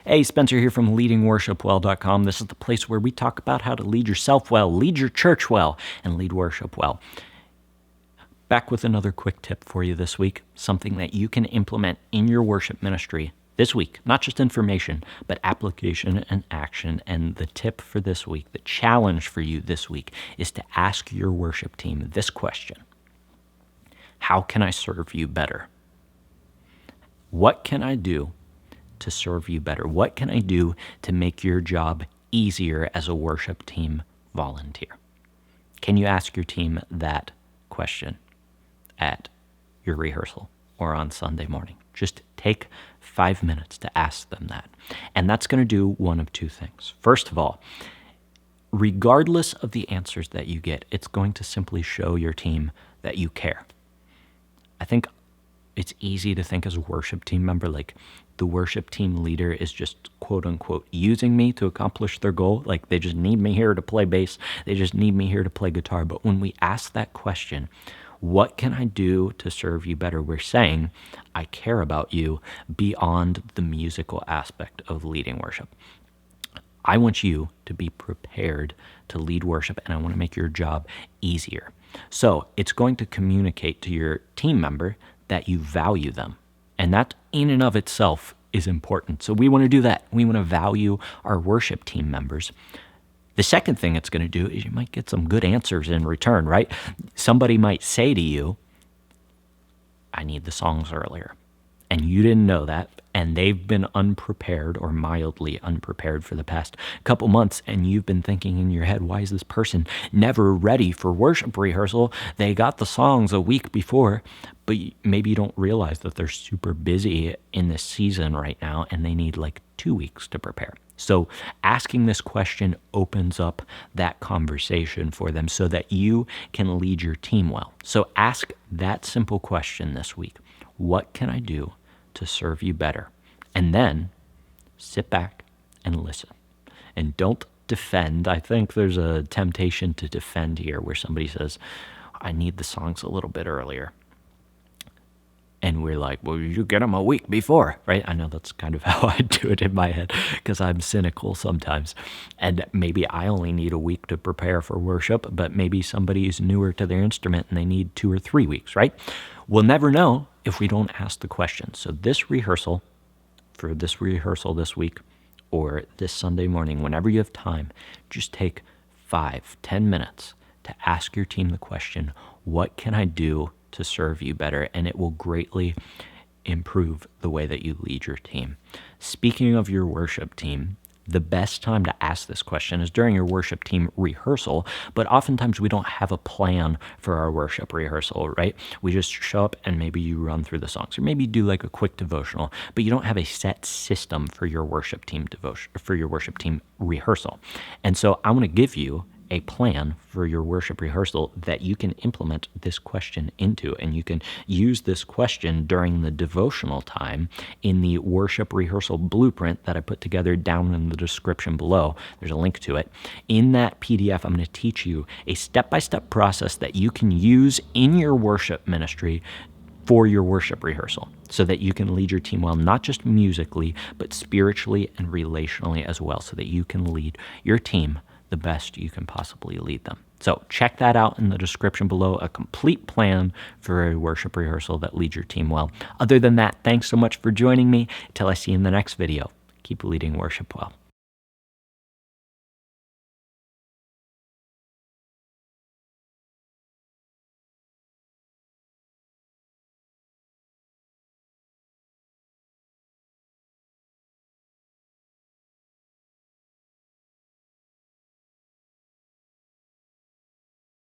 Hey, Spencer here from leadingworshipwell.com. This is the place where we talk about how to lead yourself well, lead your church well, and lead worship well. Back with another quick tip for you this week, something that you can implement in your worship ministry this week. Not just information, but application and action. And the tip for this week, the challenge for you this week, is to ask your worship team this question: how can I serve you better? What can I do to serve you better? What can I do to make your job easier as a worship team volunteer? Can you ask your team that question at your rehearsal or on Sunday morning? Just take 5 minutes to ask them that. And that's going to do one of two things. First of all, regardless of the answers that you get, it's going to simply show your team that you care. I think it's easy to think as a worship team member, like the worship team leader is just quote unquote using me to accomplish their goal. Like they just need me here to play bass. They just need me here to play guitar. But when we ask that question, what can I do to serve you better? We're saying, I care about you beyond the musical aspect of leading worship. I want you to be prepared to lead worship, and I want to make your job easier. So it's going to communicate to your team member that you value them. And that in and of itself is important. So we want to do that. We want to value our worship team members. The second thing it's going to do is you might get some good answers in return, right? Somebody might say to you, I need the songs earlier. And you didn't know that, and they've been unprepared or mildly unprepared for the past couple months, and you've been thinking in your head, why is this person never ready for worship rehearsal? They got the songs a week before, but maybe you don't realize that they're super busy in this season right now, and they need like 2 weeks to prepare. So asking this question opens up that conversation for them so that you can lead your team well. So ask that simple question this week: what can I do to serve you better? And then sit back and listen. And don't defend. I think there's a temptation to defend here where somebody says, I need the songs a little bit earlier. And we're like, well, you get them a week before, right? I know that's kind of how I do it in my head because I'm cynical sometimes. And maybe I only need a week to prepare for worship, but maybe somebody is newer to their instrument and they need 2 or 3 weeks, right? We'll never know if we don't ask the question. So this rehearsal this week or this Sunday morning, whenever you have time, just take 5-10 minutes to ask your team the question, what can I do to serve you better? And it will greatly improve the way that you lead your team. Speaking of your worship team, the best time to ask this question is during your worship team rehearsal, but oftentimes we don't have a plan for our worship rehearsal, right? We just show up and maybe you run through the songs, or maybe you do like a quick devotional, but you don't have a set system for your worship team rehearsal. And so I want to give you a plan for your worship rehearsal that you can implement this question into, and you can use this question during the devotional time in the worship rehearsal blueprint that I put together down in the description below. There's a link to it. In that PDF, I'm going to teach you a step-by-step process that you can use in your worship ministry for your worship rehearsal so that you can lead your team well, not just musically, but spiritually and relationally as well, so that you can lead your team the best you can possibly lead them. So check that out in the description below, a complete plan for a worship rehearsal that leads your team well. Other than that, thanks so much for joining me. Till I see you in the next video, keep leading worship well.